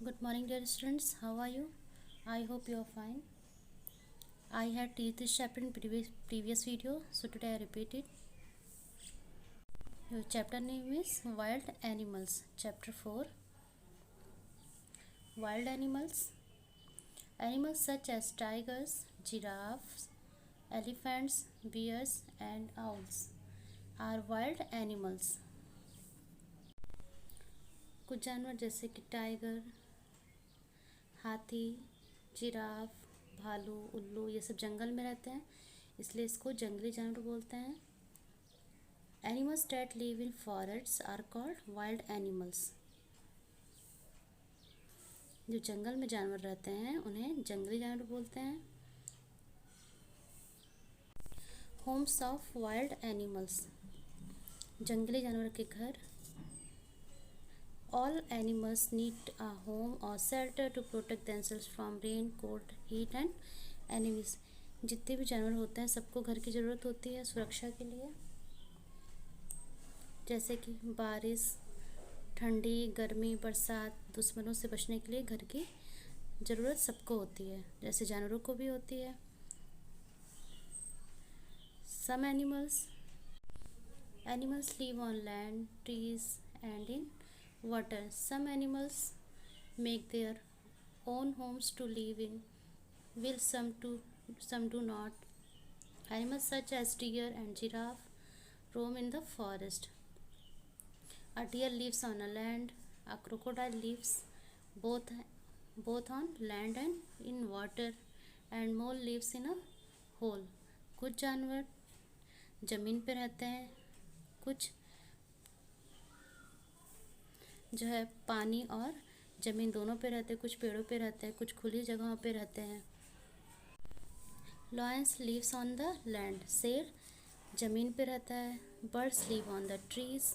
Good morning, dear students. How are you? I hope you are fine. I had teach this chapter in previous video, so today I repeat it. Your chapter name is Wild Animals. Chapter 4. Wild animals. Animals such as tigers, giraffes, elephants, bears, and owls are wild animals. कुछ जानवर जैसे कि tiger, हाथी, giraffe, भालू, उल्लू ये सब जंगल में रहते हैं, इसलिए इसको जंगली जानवर बोलते हैं. Animals that live in forests are called wild animals. जो जंगल में जानवर रहते हैं उन्हें जंगली जानवर बोलते हैं. Holmes of wild animals. जंगली जानवर के घर. All animals need a home or shelter to protect themselves from rain, cold, heat and enemies. जितने भी जानवर होते हैं सबको घर की ज़रूरत होती है सुरक्षा के लिए, जैसे कि बारिश, ठंडी, गर्मी, बरसात, दुश्मनों से बचने के लिए घर की ज़रूरत सबको होती है, जैसे जानवरों को भी होती है. Some animals live on land, trees and in water. Some animals make their own homes to live in, while some do not. Animals such as deer and giraffe roam in the forest. A deer lives on a land. A crocodile lives both on land and in water, and mole lives in a hole. कुछ जानवर ज़मीन पे रहते हैं, कुछ जो है पानी और ज़मीन दोनों पे रहते हैं, कुछ पेड़ों पे रहते हैं, कुछ खुली जगहों पे रहते हैं. Lions lives on the land. शेर ज़मीन पे रहता है. Birds live on the trees.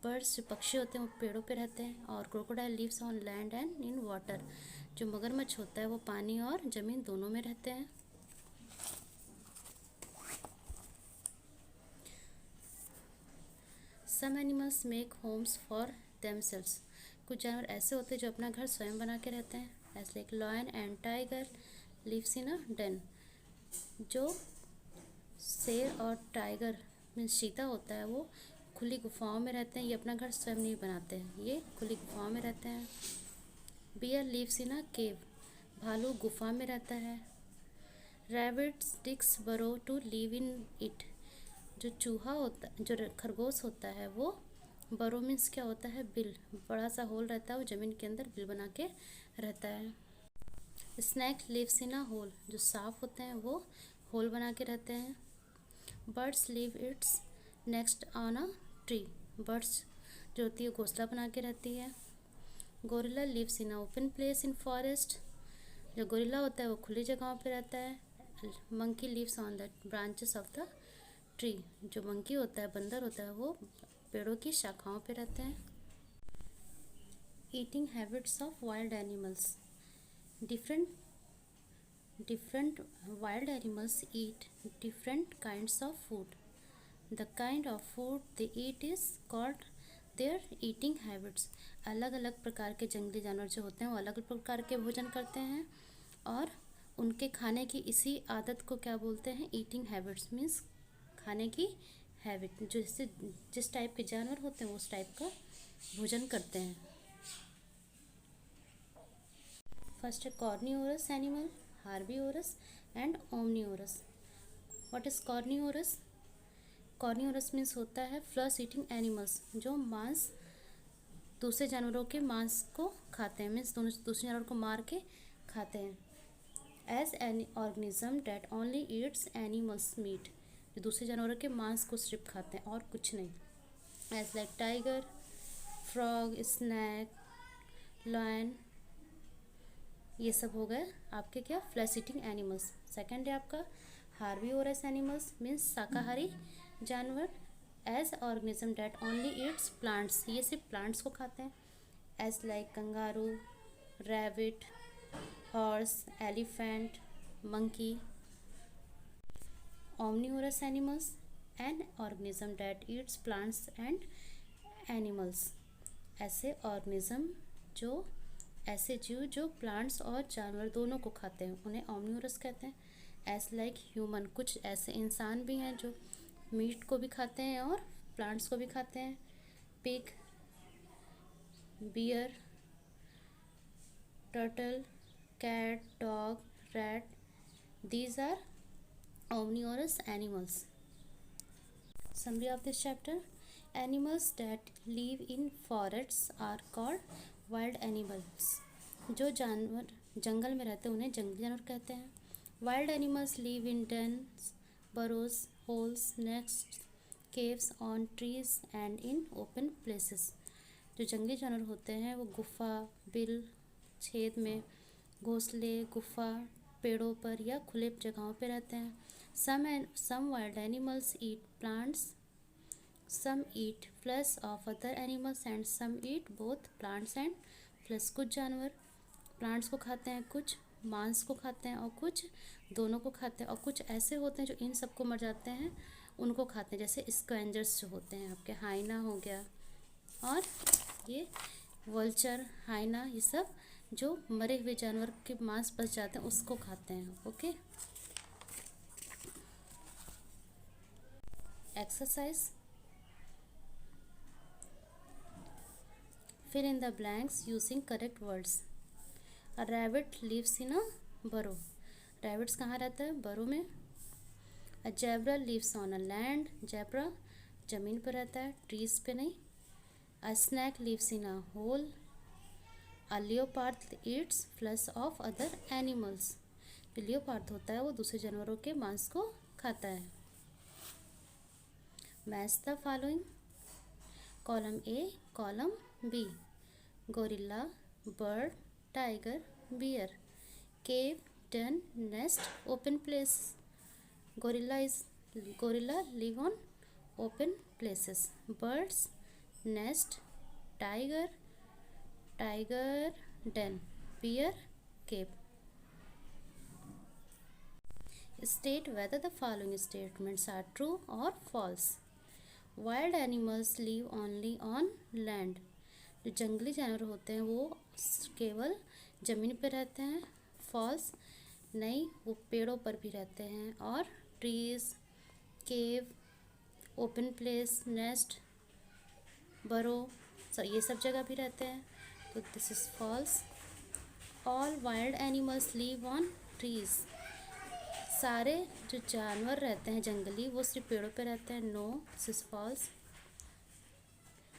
Birds जो पक्षी होते हैं वो पेड़ों पे रहते हैं. और crocodile lives on land and in water. जो मगरमच्छ होता है वो पानी और ज़मीन दोनों में रहते हैं. Some animals make homes for themselves. कुछ जानवर ऐसे होते हैं जो अपना घर स्वयं बना के रहते हैं, as like lion and tiger lives in a den. जो शेर और टाइगर मीन्स चीता होता है वो खुली गुफाओं में रहते हैं, ये अपना घर स्वयं नहीं बनाते हैं, ये खुली गुफाओं में रहते हैं. बियर लिव्स इन अ केव. भालू गुफा में रहता है. रैबिट्स डिग्स बरो टू लिव इन इट. जो चूहा होता जो खरगोश होता है वो बरो मीन्स क्या होता है, बिल. बड़ा सा होल रहता है, वो ज़मीन के अंदर बिल बना के रहता है. Snake lives in a hole. जो सांप होते हैं वो होल बना के रहते हैं. Birds live its next on a tree. Birds जो होती है घोंसला बना के रहती है. Gorilla lives in a open place in forest. जो गोरिल्ला होता है वो खुली जगहों पे रहता है. Monkey lives on the branches of the tree. जो मंकी होता है, बंदर होता है, वो पेड़ों की शाखाओं पे रहते हैं. Eating habits of wild animals. Different wild animals eat different kinds of food. The kind of food they eat is called their eating habits. अलग अलग प्रकार के जंगली जानवर जो होते हैं वो अलग अलग प्रकार के भोजन करते हैं, और उनके खाने की इसी आदत को क्या बोलते हैं, ईटिंग हैबिट्स. मीन्स खाने की हैबिट. जो जिस टाइप के जानवर होते हैं वो उस टाइप का भोजन करते हैं. फर्स्ट है carnivorous animal, herbivorous and omnivorous. What is carnivorous? Carnivorous means होता है फ्लश ईटिंग एनिमल्स, जो मांस दूसरे जानवरों के मांस को खाते हैं, मीन्स दूसरे जानवर को मार के खाते हैं. As an organism that only eats animals meat. जो दूसरे जानवरों के मांस को सिर्फ खाते हैं और कुछ नहीं. As like tiger, frog, snake, lion, ये सब हो गए आपके क्या, फ्लैश ईटिंग एनिमल्स. सेकेंड है आपका हार्बीवोरस एनिमल्स, मीन्स शाकाहारी जानवर. As organism that only eats plants. ये सिर्फ प्लांट्स को खाते हैं. As like kangaroo, rabbit, horse, elephant, monkey. Omnivorous animals, an organism that eats plants and animals. ऐसे ऑर्गेनिज्म जो ऐसे जीव जो प्लांट्स और जानवर दोनों को खाते हैं उन्हें ओमनिवोरस कहते हैं। एज लाइक ह्यूमन, कुछ ऐसे इंसान भी हैं जो मीट को भी खाते हैं और प्लांट्स को भी खाते हैं। Pig, bear, turtle, cat, dog, rat. These are omnivorous animals. Summary of this chapter: animals that live in forests are called wild animals. जो जानवर जंगल में रहते हैं उन्हें जंगली जानवर कहते हैं। Wild animals live in dens, burrows, holes, nests, caves, on trees and in open places. जो जंगली जानवर होते हैं वो गुफा, बिल, छेद में, घोंसले, गुफा, पेड़ों पर या खुले जगहों पर रहते हैं। Some wild animals eat plants, some eat flesh of other animals and some eat both plants and flesh. कुछ जानवर प्लांट्स को खाते हैं, कुछ मांस को खाते हैं और कुछ दोनों को खाते हैं, और कुछ ऐसे होते हैं जो इन सबको मर जाते हैं उनको खाते हैं, जैसे स्क्वेंजर्स जो होते हैं आपके, हाइना हो गया और ये वल्चर, हाइना, ये सब जो मरे हुए जानवर के मांस बच जाते हैं उसको खाते हैं। Okay, exercise, fill in the blanks using correct words. A rabbit lives in a burrow. Rabbits कहाँ रहता है? बरो में। A zebra lives on a land. Zebra ज़मीन पर रहता है, ट्रीज पे नहीं। A snake lives in a hole. A leopard eats flesh of other animals. जो लियोपार्ड होता है वो दूसरे जानवरों के मांस को खाता है। Match the following, column A, column B. Gorilla, bird, tiger, bear. Cave, den, nest, open place. Gorilla live on open places. Birds, nest. Tiger, den. Bear, cave. State whether the following statements are true or false. Wild animals live only on land. जो जंगली जानवर होते हैं वो केवल ज़मीन पर रहते हैं। फॉल्स, नहीं, वो पेड़ों पर भी रहते हैं। और trees, cave, open place, nest, burrow, ये सब जगह भी रहते हैं, तो this is false. All wild animals live on trees. सारे जो जानवर रहते हैं जंगली वो सिर्फ पेड़ों पे रहते हैं। No, this is false.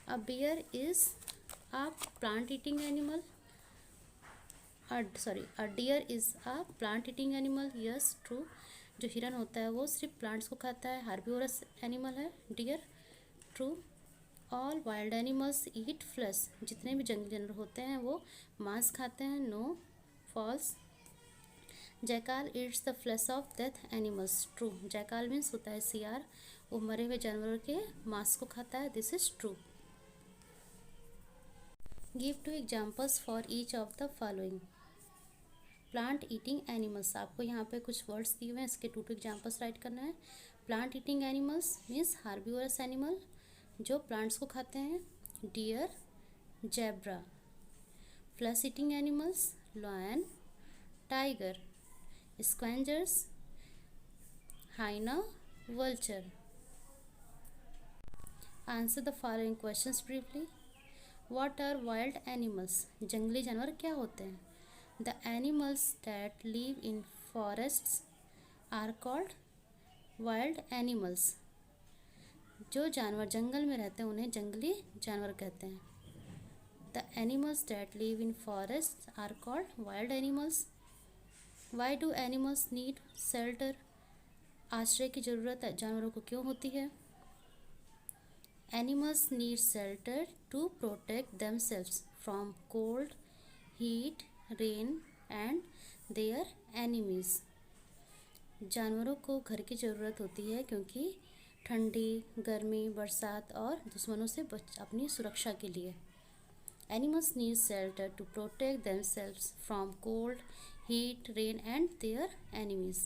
A bear is a plant eating animal. A deer is a plant eating animal. Yes, true. जो हिरन होता है वो सिर्फ प्लांट्स को खाता है, हार्बिवोरस एनिमल है deer. True. All wild animals eat flesh. जितने भी जंगली जानवर होते हैं वो मांस खाते हैं। No, false. Jackal eats the flesh of death animals. True. Jackal means होता है सियार, वो मरे हुए जानवरों के मांस को खाता है। This is true. Give 2 examples for each of the following. Plant eating animals, आपको यहाँ पे कुछ वर्ड्स दिए हुए हैं, इसके 2 एग्जाम्पल्स राइट करना है। Plant eating animals means herbivorous animal जो प्लांट्स को खाते हैं, deer, zebra. Flesh eating animals, lion, tiger. Scavengers, hyena, vulture. Answer the following questions briefly. What are wild animals? जंगली जानवर क्या होते हैं? The animals that live in forests are called wild animals. जो जानवर जंगल में रहते हैं उन्हें जंगली जानवर कहते हैं। The animals that live in forests are called wild animals. Why do animals need shelter? आश्रय की ज़रूरत जानवरों को क्यों होती है? Animals need shelter to protect themselves from cold, heat, rain and their enemies. जानवरों को घर की ज़रूरत होती है क्योंकि ठंडी, गर्मी, बरसात और दुश्मनों से अपनी सुरक्षा के लिए। Animals need shelter to protect themselves from cold, heat, rain and their enemies.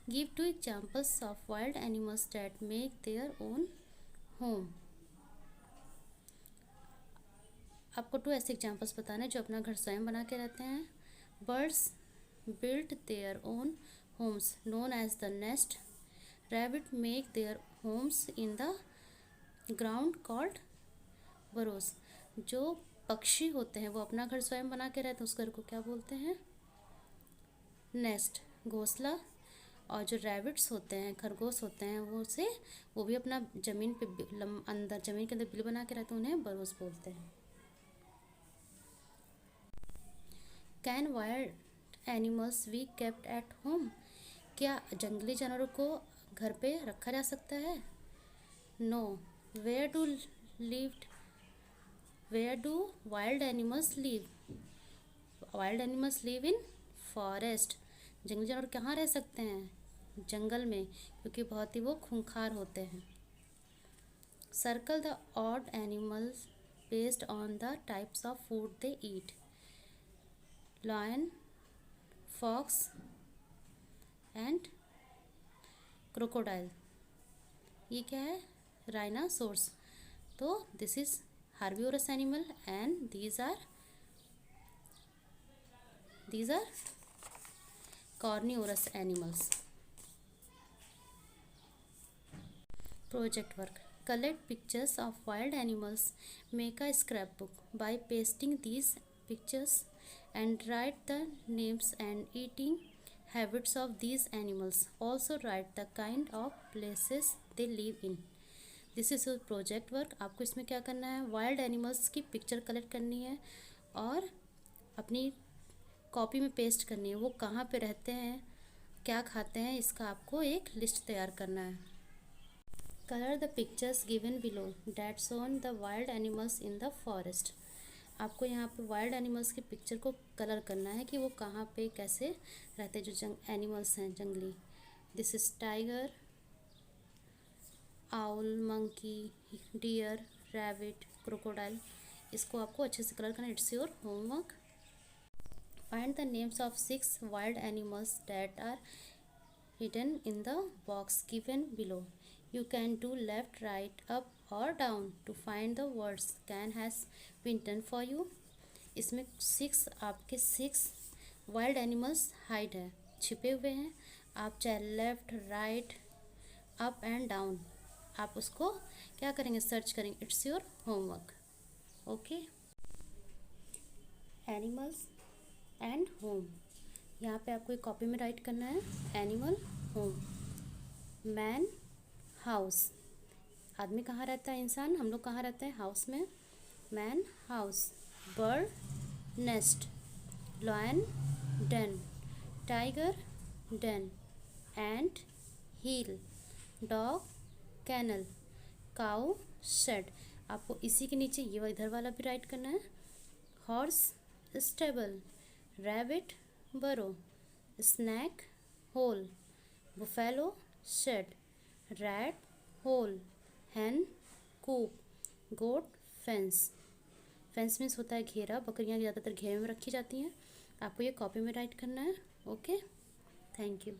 Give 2 examples of wild animals that make their own home. आपको 2 ऐसे एग्जांपल्स बताने जो अपना घर स्वयं बना के रहते हैं। Birds built their own homes known as the nest. Rabbit make their homes in the ground called burrows. जो पक्षी होते हैं वो अपना घर स्वयं बना के रहते हैं, उस घर को क्या बोलते हैं? नेस्ट, घोंसला। और जो रैबिट्स होते हैं, खरगोश होते हैं, वो भी अपना ज़मीन पे अंदर ज़मीन के अंदर बिल बना के रहते हैं, उन्हें बरोस बोलते हैं। Can wild animals be kept at home? क्या जंगली जानवरों को घर पे रखा जा सकता है? No. Where do lived where do wild animals live? Wild animals live in forest. जंगली जानवर कहाँ रह सकते हैं? जंगल में, क्योंकि बहुत ही वो खूंखार होते हैं। Circle the odd animals based on the types of food they eat. Lion, fox and crocodile. ये क्या है? राइनासोर्स। तो this is herbivorous animal and these are carnivorous animals. Project work. Collect pictures of wild animals. Make a scrapbook by pasting these pictures and write the names and eating habits of these animals. Also write the kind of places they live in. This is project work. आपको इसमें क्या करना है? Wild animals की picture collect करनी है और अपनी कॉपी में पेस्ट करनी है। वो कहाँ पे रहते हैं, क्या खाते हैं, इसका आपको एक लिस्ट तैयार करना है। Colour the pictures given below that shown the wild animals in the forest. आपको यहाँ पे वाइल्ड एनिमल्स की पिक्चर को कलर करना है कि वो कहाँ पे कैसे रहते हैं, जो एनिमल्स हैं जंगली। This is tiger, owl, monkey, deer, rabbit, crocodile. इसको आपको अच्छे से कलर करना। It's your homework. Find the names of 6 wild animals that are hidden in the box given below. You can do left, right, up और down to find the words can has been done for you. इसमें 6 wild animals hide है, छिपे हुए हैं। आप चाहे left, right, up and down आप उसको क्या करेंगे? सर्च करेंगे। It's your homework. Okay. Animals and home. यहाँ पे आपको एक कॉपी में राइट करना है। Animal, home. Man, house. आदमी कहाँ रहता है? इंसान। हम लोग कहाँ रहते हैं? हाउस में। Man, house. Bird, nest. Lion, den. Tiger, den. Ant, hill. Dog, kennel. Cow, shed. आपको इसी के नीचे ये इधर वाला भी राइट करना है। Horse, stable. Rabbit, burrow. Snake, hole. Buffalo, shed. Rat, hole. Hen, coop. Goat, fence. Fence means होता है घेरा। बकरियाँ ज़्यादातर घेरे में रखी जाती हैं। आपको ये कॉपी में राइट करना है। Okay, thank you.